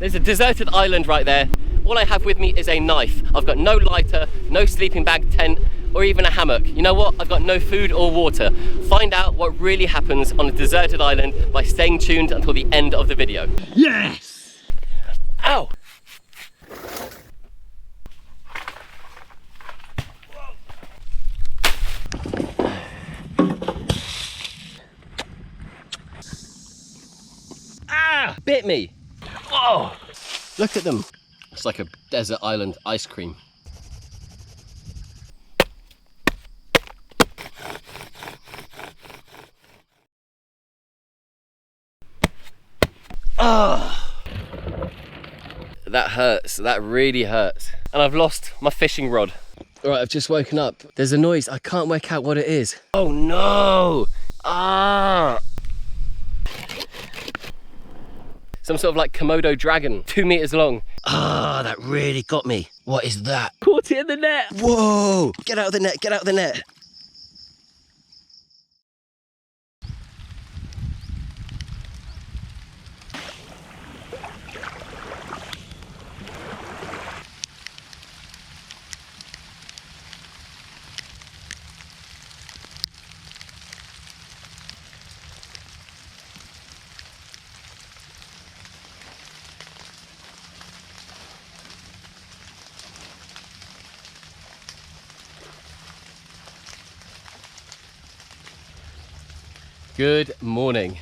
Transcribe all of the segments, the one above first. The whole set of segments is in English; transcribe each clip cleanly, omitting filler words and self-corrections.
There's a deserted island right there. All I have with me is a knife. I've got no lighter, no sleeping bag, tent, or even a hammock. You know what? I've got no food or water. Find out what really happens on a deserted island by staying tuned until the end of the video. Yes! Ow! Ah! Bit me! Whoa! Look at them. It's like a desert island ice cream. Ah! That hurts. That really hurts. And I've lost my fishing rod. All right, I've just woken up. There's a noise. I can't work out what it is. Oh no! Ah! Some sort of like Komodo dragon, 2 meters long. Ah, that really got me. What is that? Caught it in the net. Whoa! Get out of the net, get out of the net. Good morning.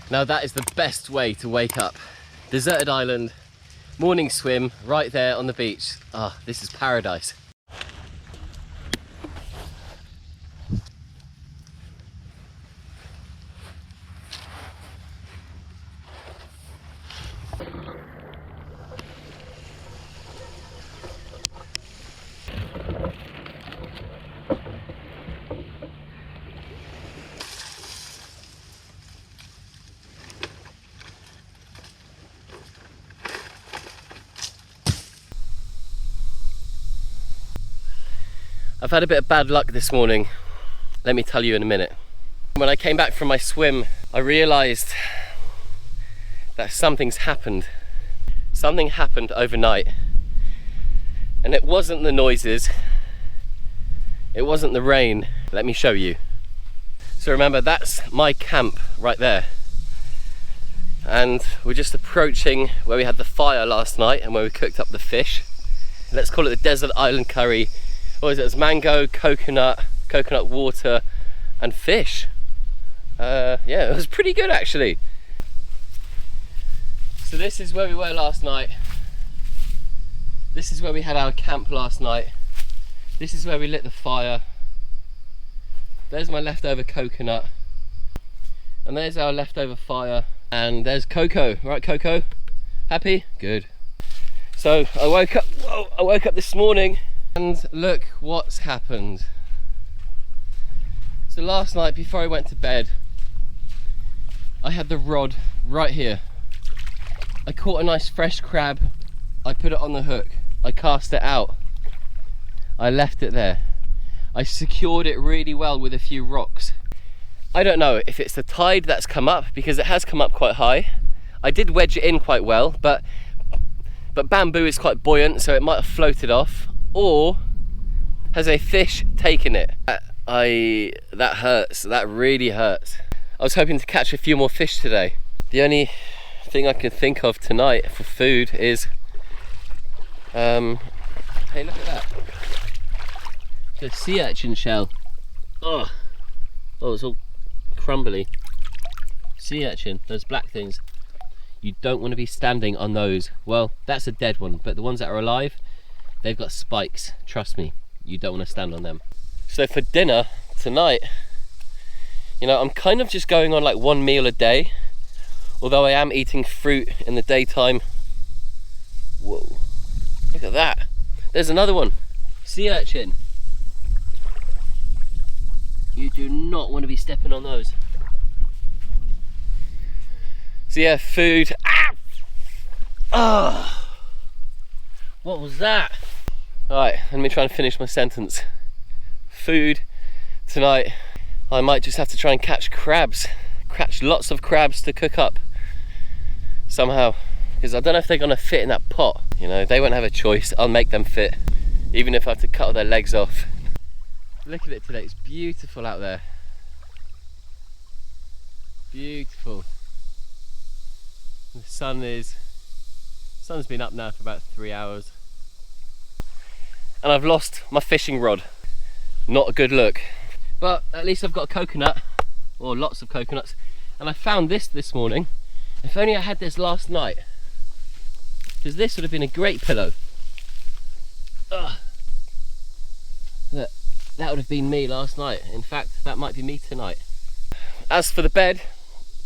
Now that is the best way to wake up. Deserted island, morning swim right there on the beach. Ah, this is paradise. I've had a bit of bad luck this morning. Let me tell you in a minute. When I came back from my swim, I realized that something's happened. Something happened overnight. And it wasn't the noises. It wasn't the rain. Let me show you. So remember, that's my camp right there. And we're just approaching where we had the fire last night and where we cooked up the fish. Let's call it the desert island curry. What is it? It's mango, coconut water, and fish. Yeah, it was pretty good actually. So this is where we were last night. This is where we had our camp last night. This is where we lit the fire. There's my leftover coconut. And there's our leftover fire. And there's Coco. Right, Coco? Happy? Good. So I woke up this morning. And look what's happened. So last night before I went to bed, I had the rod right here. I caught a nice fresh crab. I put it on the hook. I cast it out. I left it there. I secured it really well with a few rocks. I don't know if it's the tide that's come up, because it has come up quite high. I did wedge it in quite well, but bamboo is quite buoyant, so it might have floated off. Or has a fish taken it? That hurts. That really hurts. I was hoping to catch a few more fish today. The only thing I can think of tonight for food is hey, look at that. It's a sea urchin shell. Oh, it's all crumbly. Sea urchin, those black things. You don't want to be standing on those. Well, that's a dead one, but the ones that are alive, they've got spikes. Trust me, you don't want to stand on them. So for dinner tonight, you know, I'm kind of just going on like one meal a day, although I am eating fruit in the daytime. Whoa, look at that. There's another one. Sea urchin. You do not want to be stepping on those. So yeah, food. Ah! What was that? Alright, let me try and finish my sentence. Food tonight. I might just have to try and catch crabs. Catch lots of crabs to cook up somehow. because I don't know if they're gonna fit in that pot. You know, they won't have a choice. I'll make them fit, even if I have to cut their legs off. Look at it today, it's beautiful out there. Beautiful. The sun's been up now for about 3 hours. And I've lost my fishing rod. Not a good look. But at least I've got a coconut, or lots of coconuts. And I found this morning. If only I had this last night, because this would have been a great pillow. Ugh. Look, that would have been me last night. In fact, that might be me tonight. As for the bed,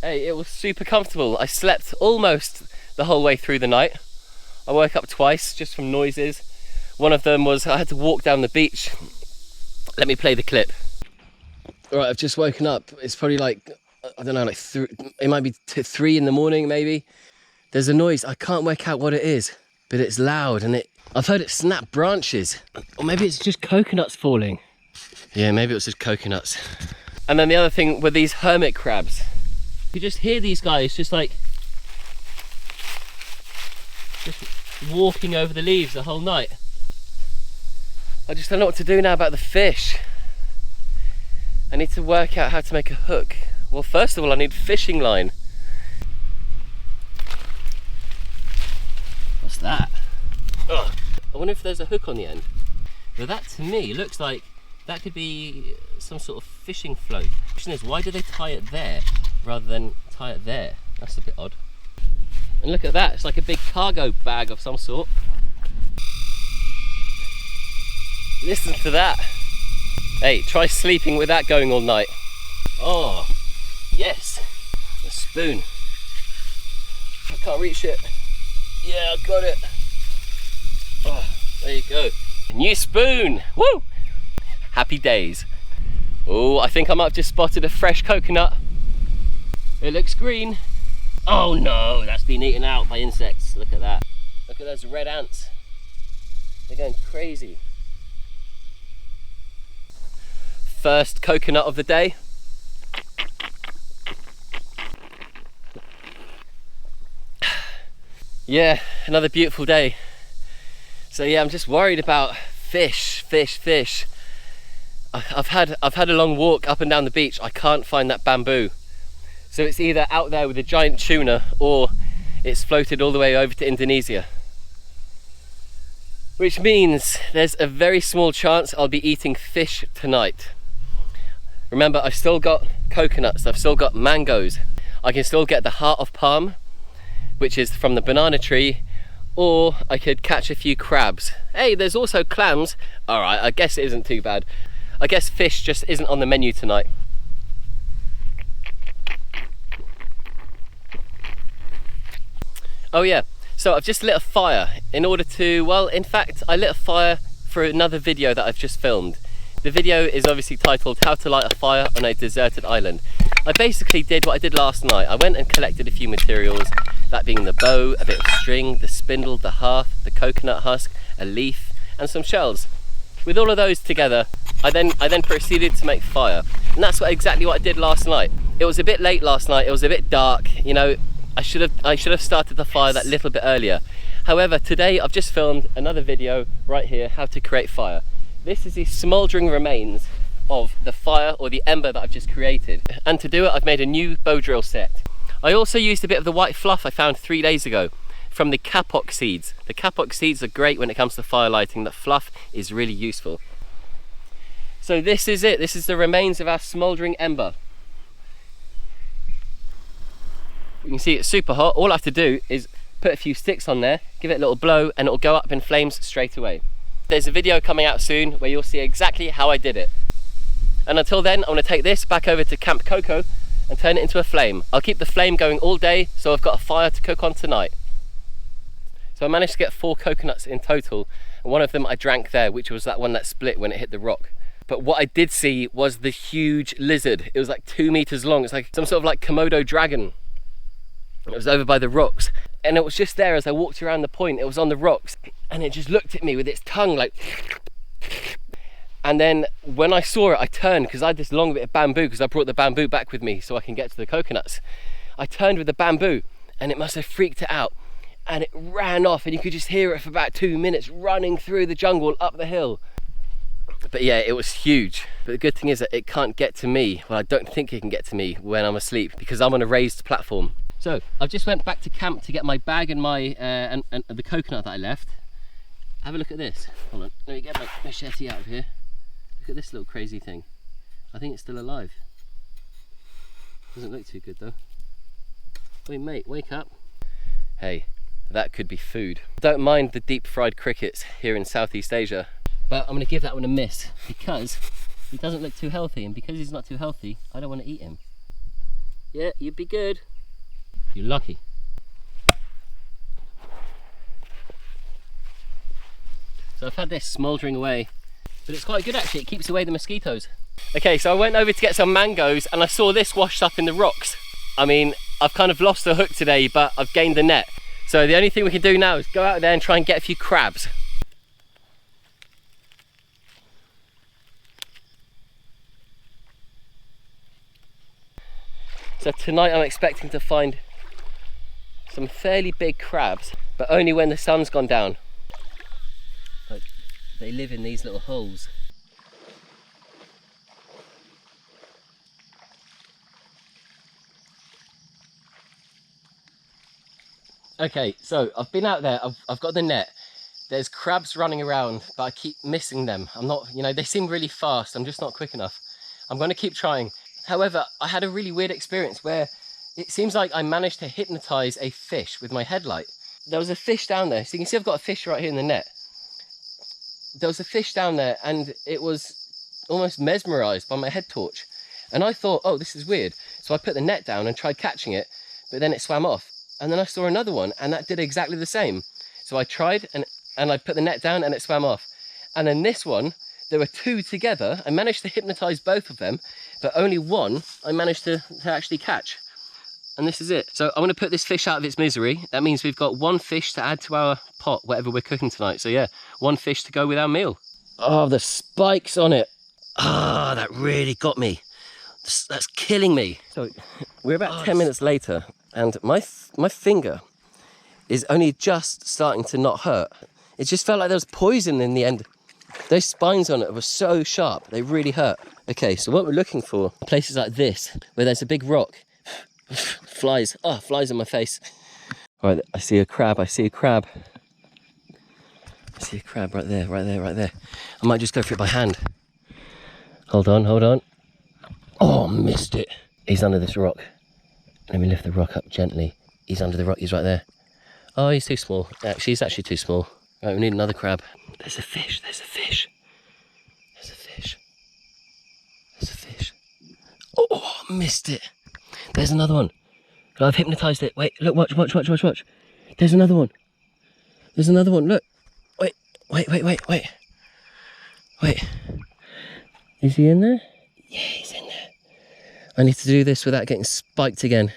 hey, it was super comfortable. I slept almost the whole way through the night. I woke up twice just from noises. One of them was I had to walk down the beach. Let me play the clip. All right, I've just woken up. It's probably like, I don't know, like it might be 3 in the morning maybe. There's a noise, I can't work out what it is, but it's loud and I've heard it snap branches. Or maybe it's just coconuts falling. Yeah, maybe it was just coconuts. And then the other thing were these hermit crabs. You just hear these guys just walking over the leaves the whole night. I just don't know what to do now about the fish. I need to work out how to make a hook. Well, first of all, I need fishing line. What's that? Ugh. I wonder if there's a hook on the end. But that to me looks like that could be some sort of fishing float. The question is, why do they tie it there rather than tie it there? That's a bit odd. And look at that, it's like a big cargo bag of some sort. Listen to that. Hey, try sleeping with that going all night. Oh, yes, a spoon. I can't reach it. Yeah, I got it. Oh, there you go. New spoon, woo! Happy days. Oh, I think I might have just spotted a fresh coconut. It looks green. Oh no, that's been eaten out by insects. Look at that. Look at those red ants. They're going crazy. First coconut of the day. Yeah, another beautiful day. So yeah, I'm just worried about fish. I've had a long walk up and down the beach. I can't find that bamboo. So it's either out there with a giant tuna or it's floated all the way over to Indonesia. Which means there's a very small chance I'll be eating fish tonight. Remember, I've still got coconuts, I've still got mangoes. I can still get the heart of palm, which is from the banana tree, or I could catch a few crabs. Hey, there's also clams. All right, I guess it isn't too bad. I guess fish just isn't on the menu tonight. Oh yeah, so I've just lit a fire in order to, well, in fact, I lit a fire for another video that I've just filmed. The video is obviously titled How to Light a Fire on a Deserted Island. I basically did what I did last night. I went and collected a few materials, that being the bow, a bit of string, the spindle, the hearth, the coconut husk, a leaf, and some shells. With all of those together, I then proceeded to make fire. And that's exactly what I did last night. It was a bit late last night, it was a bit dark, you know, I should have started the fire that little bit earlier. However, today I've just filmed another video right here, how to create fire. This is the smouldering remains of the fire or the ember that I've just created. And to do it, I've made a new bow drill set. I also used a bit of the white fluff I found 3 days ago from the kapok seeds. The kapok seeds are great when it comes to fire lighting. That fluff is really useful. So this is it. This is the remains of our smouldering ember. You can see it's super hot. All I have to do is put a few sticks on there, give it a little blow, and it'll go up in flames straight away. There's a video coming out soon where you'll see exactly how I did it. And until then, I'm going to take this back over to Camp Coco and turn it into a flame. I'll keep the flame going all day, so I've got a fire to cook on tonight. So I managed to get 4 coconuts in total, and one of them I drank there, which was that one that split when it hit the rock. But what I did see was the huge lizard. It was like 2 meters long. It's like some sort of like Komodo dragon. It was over by the rocks, and it was just there as I walked around the point. It was on the rocks, and it just looked at me with its tongue like. And then when I saw it, I turned, because I had this long bit of bamboo, because I brought the bamboo back with me so I can get to the coconuts. I turned with the bamboo, and it must have freaked it out, and it ran off, and you could just hear it for about 2 minutes running through the jungle up the hill. But yeah, it was huge. But the good thing is that it can't get to me. Well, I don't think it can get to me when I'm asleep because I'm on a raised platform. So I've just went back to camp to get my bag and my and the coconut that I left. Have a look at this. Hold on, let me get my machete out of here. Look at this little crazy thing. I think it's still alive. Doesn't look too good though. Wait, mate, wake up. Hey, that could be food. Don't mind the deep fried crickets here in Southeast Asia, but I'm gonna give that one a miss because he doesn't look too healthy, and because he's not too healthy, I don't want to eat him. Yeah, you'd be good. You're lucky. So I've had this smouldering away, but it's quite good actually, it keeps away the mosquitoes. Okay, so I went over to get some mangoes and I saw this washed up in the rocks. I mean, I've kind of lost the hook today, but I've gained the net. So the only thing we can do now is go out there and try and get a few crabs. So tonight I'm expecting to find some fairly big crabs, but only when the sun's gone down. Like, they live in these little holes. Okay, so I've been out there, I've got the net. There's crabs running around, but I keep missing them. I'm not, you know, they seem really fast, I'm just not quick enough. I'm going to keep trying. However, I had a really weird experience where it seems like I managed to hypnotize a fish with my headlight. There was a fish down there, so you can see I've got a fish right here in the net. There was a fish down there and it was almost mesmerized by my head torch. And I thought, oh, this is weird. So I put the net down and tried catching it, but then it swam off. And then I saw another one and that did exactly the same. So I tried and I put the net down and it swam off. And then this one, there were two together. I managed to hypnotize both of them, but only one I managed to actually catch. And this is it. So I'm going to put this fish out of its misery. That means we've got one fish to add to our pot, whatever we're cooking tonight. So yeah, one fish to go with our meal. Oh, the spikes on it. Ah, that really got me. That's killing me. So we're about 10 minutes later and my finger is only just starting to not hurt. It just felt like there was poison in the end. Those spines on it were so sharp, they really hurt. Okay, so what we're looking for, places like this, where there's a big rock. Flies, oh, flies on my face. All right, I see a crab, I see a crab. I see a crab right there, right there, right there. I might just go for it by hand. Hold on, hold on. Oh, missed it. He's under this rock. Let me lift the rock up gently. He's under the rock, he's right there. Oh, he's too small. Actually, he's actually too small. Right, we need another crab. There's a fish, there's a fish. There's a fish. There's a fish. Oh, missed it. There's another one. I've hypnotized it. Wait, look, watch, watch, watch, watch, watch. There's another one. There's another one, look. Wait, wait, wait, wait, wait. Wait. Is he in there? Yeah, he's in there. I need to do this without getting spiked again.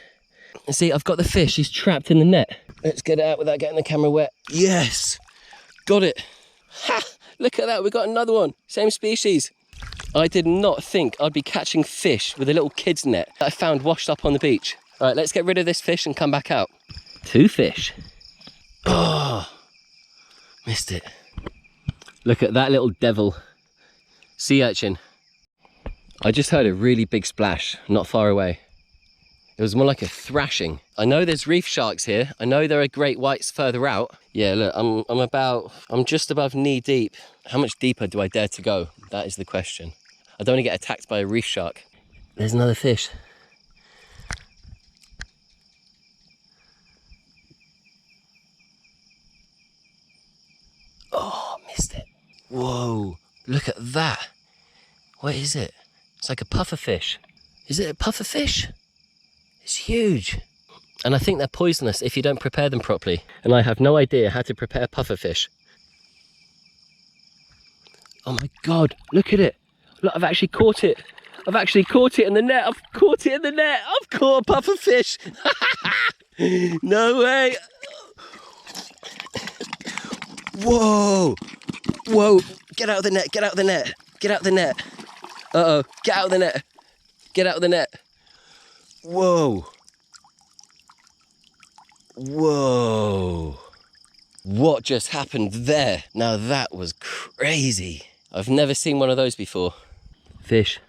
See, I've got the fish. He's trapped in the net. Let's get it out without getting the camera wet. Yes! Got it. Ha! Look at that, we got another one. Same species. I did not think I'd be catching fish with a little kid's net that I found washed up on the beach. All right, let's get rid of this fish and come back out. Two fish. Oh, missed it. Look at that little devil. Sea urchin. I just heard a really big splash not far away. It was more like a thrashing. I know there's reef sharks here. I know there are great whites further out. Yeah, look, I'm just above knee deep. How much deeper do I dare to go? That is the question. I don't want to get attacked by a reef shark. There's another fish. Oh, missed it. Whoa, look at that. What is it? It's like a puffer fish. Is it a puffer fish? It's huge. And I think they're poisonous if you don't prepare them properly. And I have no idea how to prepare puffer fish. Oh my God, look at it. Look, I've actually caught it. I've actually caught it in the net. I've caught it in the net. I've caught a puffer fish. No way. Whoa. Whoa. Get out of the net. Get out of the net. Get out of the net. Uh-oh. Get out of the net. Get out of the net. Whoa. Whoa. What just happened there? Now that was crazy. I've never seen one of those before. Fish.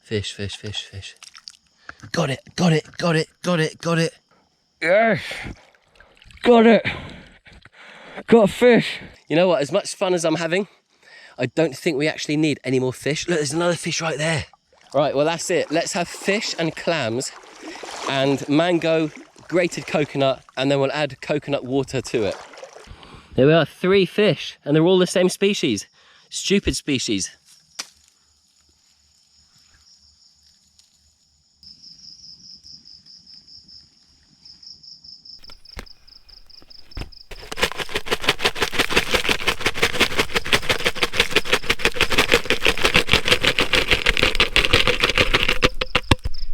Fish, fish, fish, fish. Got it, got it, got it, got it, got it. Yes. Got it. Got a fish. You know what, as much fun as I'm having, I don't think we actually need any more fish. Look, there's another fish right there. Right, well that's it. Let's have fish and clams and mango, grated coconut, and then we'll add coconut water to it. There we are, 3 fish, and they're all the same species. Stupid species.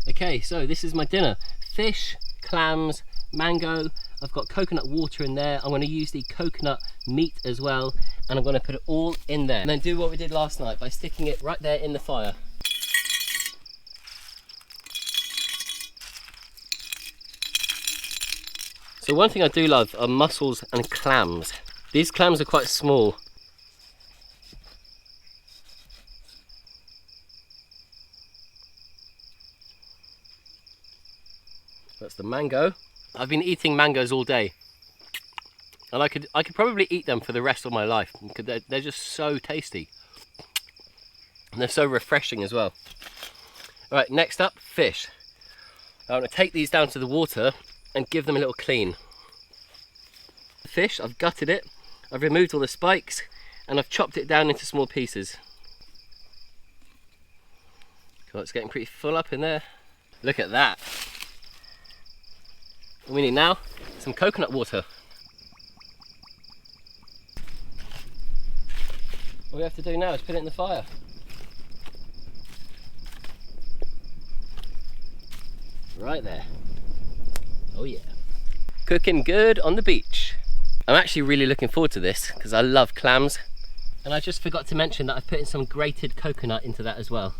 Okay, so this is my dinner. Fish, clams, mango. I've got coconut water in there. I'm going to use the coconut meat as well, and I'm going to put it all in there. And then do what we did last night by sticking it right there in the fire. So one thing I do love are mussels and clams. These clams are quite small. That's the mango. I've been eating mangoes all day, and I could probably eat them for the rest of my life because they're just so tasty, and they're so refreshing as well. All right, next up, fish. I'm going to take these down to the water and give them a little clean. Fish, I've gutted it, I've removed all the spikes, and I've chopped it down into small pieces. God, it's getting pretty full up in there. Look at that. What we need now, some coconut water. All we have to do now is put it in the fire. Right there. Oh yeah. Cooking good on the beach. I'm actually really looking forward to this because I love clams. And I just forgot to mention that I've put in some grated coconut into that as well.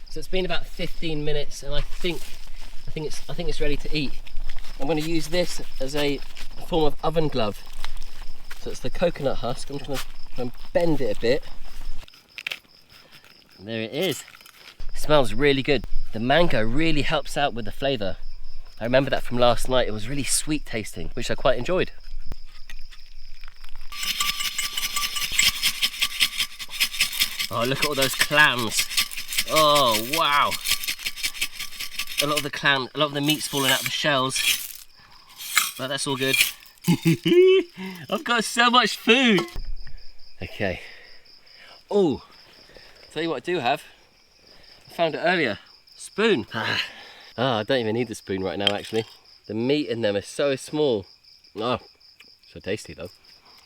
So it's been about 15 minutes, and I think it's ready to eat. I'm going to use this as a form of oven glove. So it's the coconut husk. I'm just going to bend it a bit. And there it is. It smells really good. The mango really helps out with the flavour. I remember that from last night. It was really sweet tasting, which I quite enjoyed. Oh, look at all those clams. Oh wow! A lot of the meat's falling out of the shells, but that's all good. I've got so much food. Okay. Oh, tell you what I do have. I found it earlier. Spoon. I don't even need the spoon right now. Actually, the meat in them is so small. Oh, so tasty though.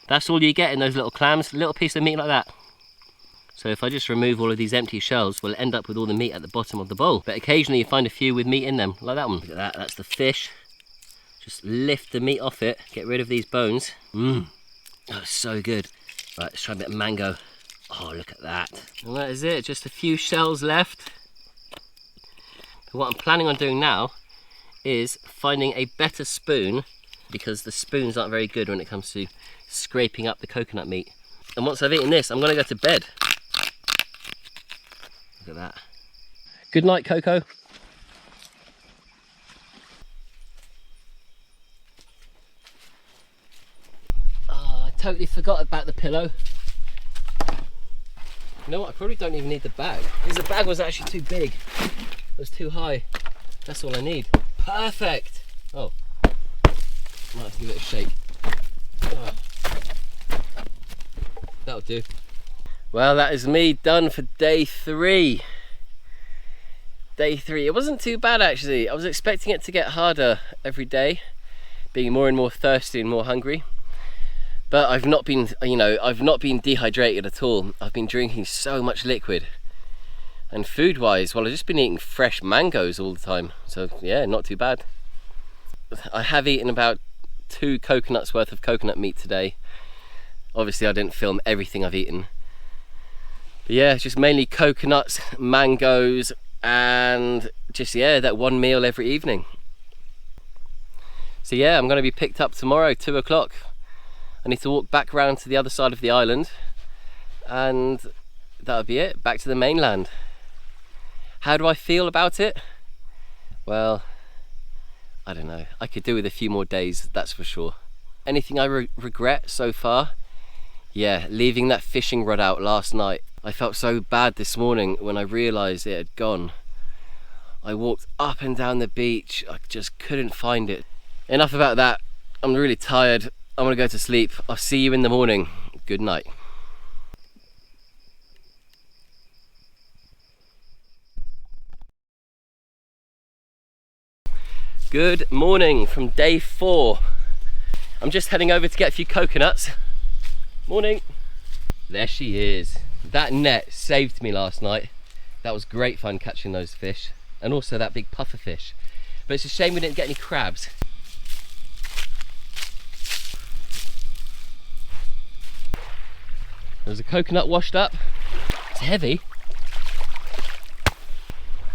That's all you get in those little clams. A little piece of meat like that. So if I just remove all of these empty shells, we'll end up with all the meat at the bottom of the bowl. But occasionally you find a few with meat in them, like that one. Look at that, that's the fish. Just lift the meat off it, get rid of these bones. Mmm, oh, so good. Right, let's try a bit of mango. Oh, look at that. And that is it, just a few shells left. But what I'm planning on doing now is finding a better spoon, because the spoons aren't very good when it comes to scraping up the coconut meat. And once I've eaten this, I'm gonna go to bed. Look at that. Good night, Coco. Oh, I totally forgot about the pillow. You know what, I probably don't even need the bag, because the bag was actually too big. It was too high. That's all I need. Perfect. Oh, might have to give it a shake. Oh. That'll do. Well, that is me done for day 3. Day 3. It wasn't too bad actually. I was expecting it to get harder every day, being more and more thirsty and more hungry. But I've not been, I've not been dehydrated at all. I've been drinking so much liquid. And food-wise, well, I've just been eating fresh mangoes all the time. So yeah, not too bad. I have eaten about 2 coconuts worth of coconut meat today. Obviously I didn't film everything I've eaten. But yeah, it's just mainly coconuts, mangoes, and just, yeah, that one meal every evening. So yeah, I'm going to be picked up tomorrow, 2 o'clock. I need to walk back round to the other side of the island, and that'll be it, back to the mainland. How do I feel about it? Well, I don't know. I could do with a few more days, that's for sure. Anything I regret so far? Yeah, leaving that fishing rod out last night. I felt so bad this morning when I realised it had gone. I walked up and down the beach, I just couldn't find it. Enough about that. I'm really tired. I'm gonna go to sleep. I'll see you in the morning. Good night. Good morning from day 4. I'm just heading over to get a few coconuts. Morning. There she is. That net saved me last night. That was great fun catching those fish, and also that big puffer fish. But it's a shame we didn't get any crabs. There's a coconut washed up. It's heavy.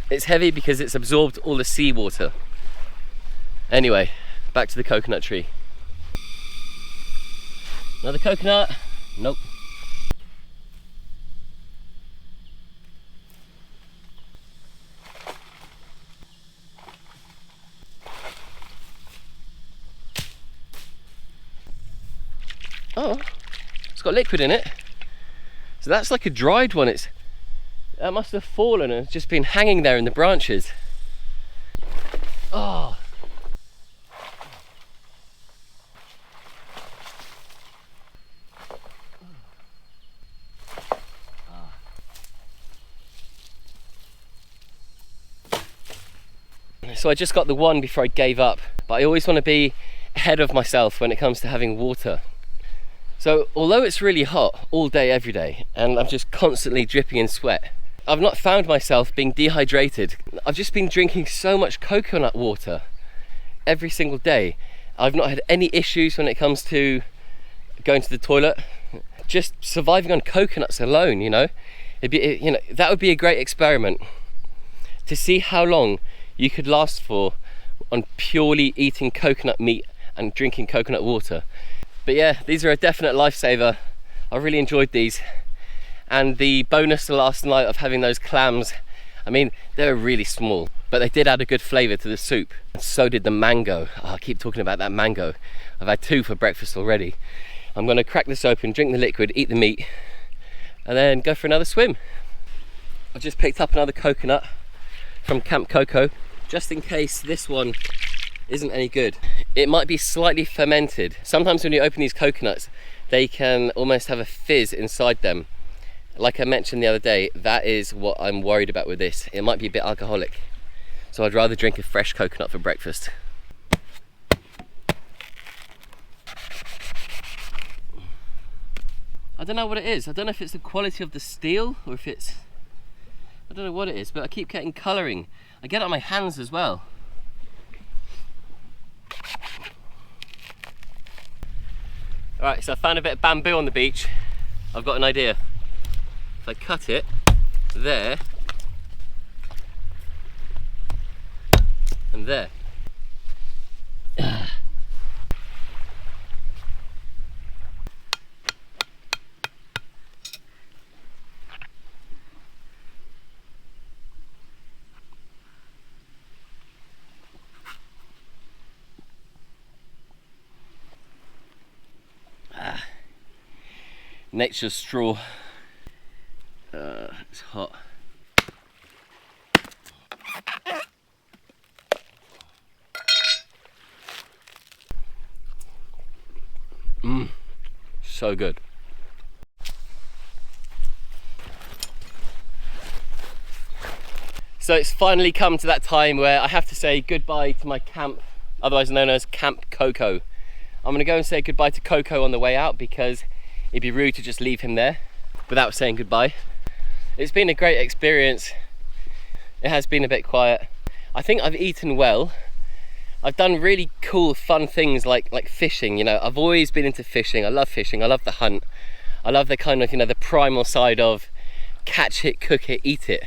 It's heavy because it's absorbed all the seawater. Anyway, back to the coconut tree. Another coconut. Nope. Oh, it's got liquid in it. So that's like a dried one. That must have fallen and it's just been hanging there in the branches. Oh. So I just got the one before I gave up, but I always want to be ahead of myself when it comes to having water. So although it's really hot all day, every day, and I'm just constantly dripping in sweat, I've not found myself being dehydrated. I've just been drinking so much coconut water every single day. I've not had any issues when it comes to going to the toilet. Just surviving on coconuts alone, you know, that would be a great experiment to see how long you could last for on purely eating coconut meat and drinking coconut water. But yeah, these are a definite lifesaver. I really enjoyed these. And the bonus to last night of having those clams, I mean, they were really small, but they did add a good flavour to the soup. And so did the mango. Oh, I keep talking about that mango. I've had 2 for breakfast already. I'm gonna crack this open, drink the liquid, eat the meat, and then go for another swim. I've just picked up another coconut from Camp Coco, just in case this one isn't any good. It might be slightly fermented. Sometimes when you open these coconuts, they can almost have a fizz inside them. Like I mentioned the other day, that is what I'm worried about with this. It might be a bit alcoholic. So I'd rather drink a fresh coconut for breakfast. I don't know what it is. I don't know if it's the quality of the steel or if it's, I don't know what it is, but I keep getting colouring. I get it on my hands as well. Alright, so I found a bit of bamboo on the beach. I've got an idea. If I cut it there and there. Nature's straw. It's hot. So good. So it's finally come to that time where I have to say goodbye to my camp, otherwise known as Camp Coco. I'm gonna go and say goodbye to Coco on the way out because it'd be rude to just leave him there without saying goodbye. It's been a great experience. It has been a bit quiet. I think I've eaten well. I've done really cool, fun things like fishing. You know, I've always been into fishing. I love fishing. I love the hunt. I love the kind of, you know, the primal side of catch it, cook it, eat it.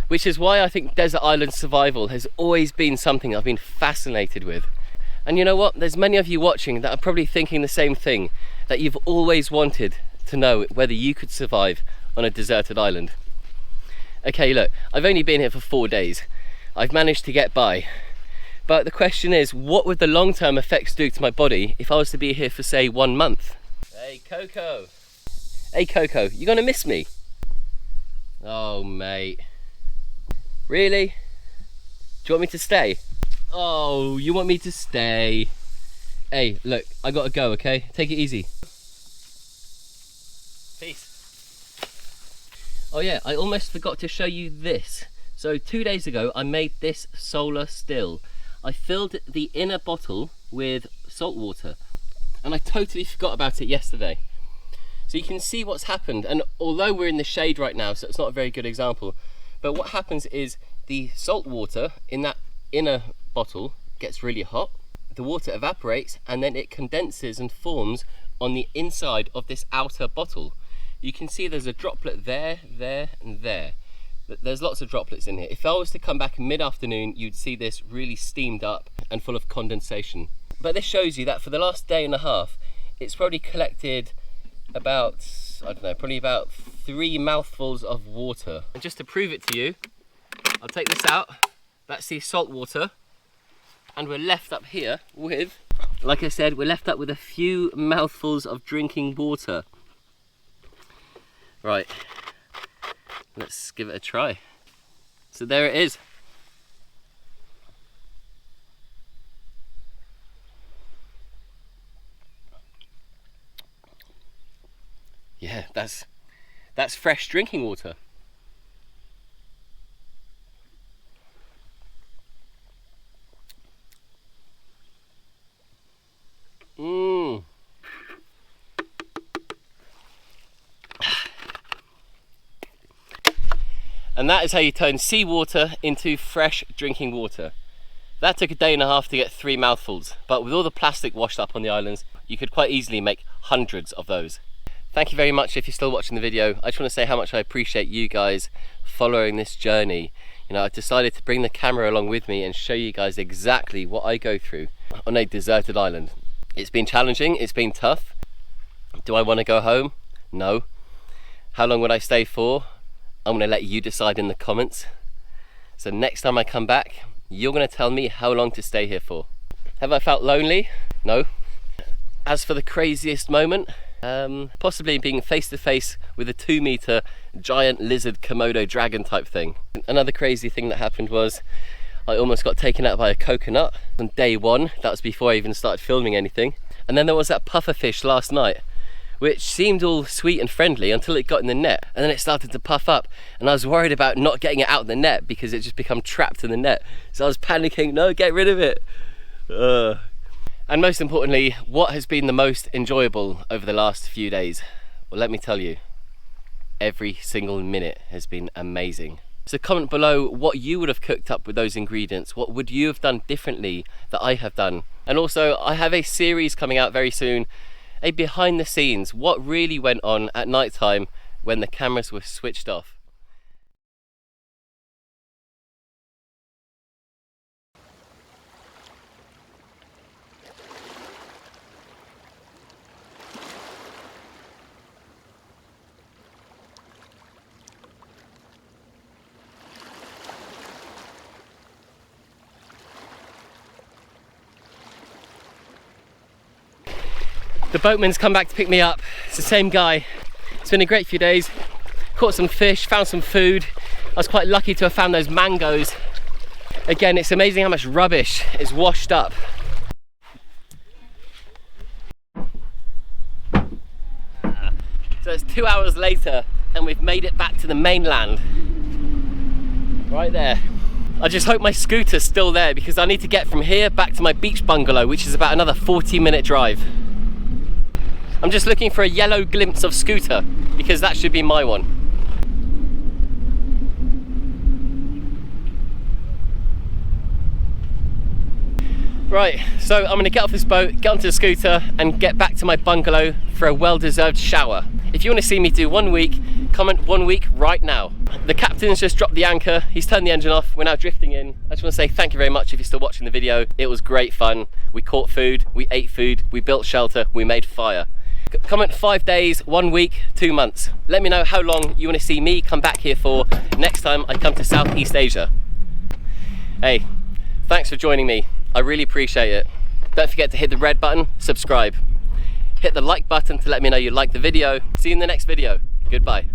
which is why I think desert island survival has always been something I've been fascinated with. And you know what? There's many of you watching that are probably thinking the same thing, that you've always wanted to know whether you could survive on a deserted island. Okay, look, I've only been here for 4 days. I've managed to get by. But the question is, what would the long-term effects do to my body if I was to be here for, say, 1 month? Hey, Coco. Hey, Coco, you gonna miss me? Oh, mate. Really? Do you want me to stay? Oh, you want me to stay? Hey, look, I gotta go, okay? Take it easy. Peace. Oh yeah, I almost forgot to show you this. So 2 days ago, I made this solar still. I filled the inner bottle with salt water, and I totally forgot about it yesterday. So you can see what's happened, and although we're in the shade right now, so it's not a very good example, but what happens is the salt water in that inner bottle gets really hot, the water evaporates, and then it condenses and forms on the inside of this outer bottle. You can see there's a droplet there, there, and there. There's lots of droplets in here. If I was to come back mid-afternoon, you'd see this really steamed up and full of condensation. But this shows you that for the last day and a half, it's probably collected about, I don't know, probably about 3 mouthfuls of water. And just to prove it to you, I'll take this out. That's the salt water. And we're left up here with, like I said, we're left up with a few mouthfuls of drinking water. Right. Let's give it a try. So there it is. Yeah, that's fresh drinking water. Mmm. And that is how you turn seawater into fresh drinking water. That took a day and a half to get 3 mouthfuls, but with all the plastic washed up on the islands, you could quite easily make hundreds of those. Thank you very much if you're still watching the video. I just want to say how much I appreciate you guys following this journey. You know, I've decided to bring the camera along with me and show you guys exactly what I go through on a deserted island. It's been challenging, it's been tough. Do I want to go home? No. How long would I stay for? I'm going to let you decide in the comments. So next time I come back, you're going to tell me how long to stay here for. Have I felt lonely? No. As for the craziest moment, possibly being face to face with a 2-meter giant lizard Komodo dragon type thing. Another crazy thing that happened was I almost got taken out by a coconut on day 1. That was before I even started filming anything. And then there was that pufferfish last night, which seemed all sweet and friendly until it got in the net, and then it started to puff up, and I was worried about not getting it out of the net because it just become trapped in the net. So I was panicking, no, get rid of it. And most importantly, what has been the most enjoyable over the last few days? Well, let me tell you, every single minute has been amazing. So comment below what you would have cooked up with those ingredients. What would you have done differently that I have done? And also, I have a series coming out very soon, a behind the scenes, what really went on at night time when the cameras were switched off. The boatman's come back to pick me up. It's the same guy. It's been a great few days. Caught some fish, found some food. I was quite lucky to have found those mangoes. Again, it's amazing how much rubbish is washed up. So it's 2 hours later and we've made it back to the mainland. Right there. I just hope my scooter's still there because I need to get from here back to my beach bungalow, which is about another 40-minute drive. I'm just looking for a yellow glimpse of scooter because that should be my one. Right, so I'm gonna get off this boat, get onto the scooter and get back to my bungalow for a well-deserved shower. If you want to see me do 1 week comment 1 week right now. The captain's just dropped the anchor, he's turned the engine off, we're now drifting in. I just want to say thank you very much if you're still watching the video. It was great fun. We caught food, we ate food, we built shelter, we made fire. Comment 5 days, 1 week, 2 months. Let me know how long you want to see me come back here for next time I come to Southeast Asia. Hey, thanks for joining me. I really appreciate it. Don't forget to hit the red button, subscribe. Hit the like button to let me know you like the video. See you in the next video. Goodbye.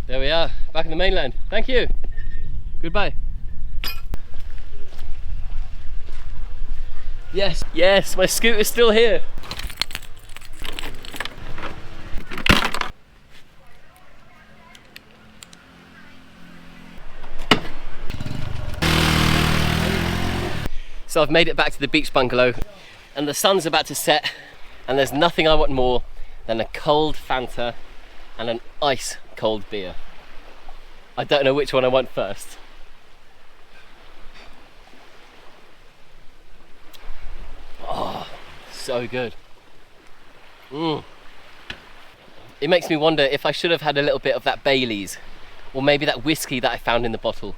There we are, back in the mainland. Thank you. Goodbye. Yes, yes, my scooter's still here. So I've made it back to the beach bungalow and the sun's about to set, and there's nothing I want more than a cold Fanta and an ice cold beer. I don't know which one I want first. Oh, so good. It makes me wonder if I should have had a little bit of that Bailey's, or maybe that whiskey that I found in the bottle.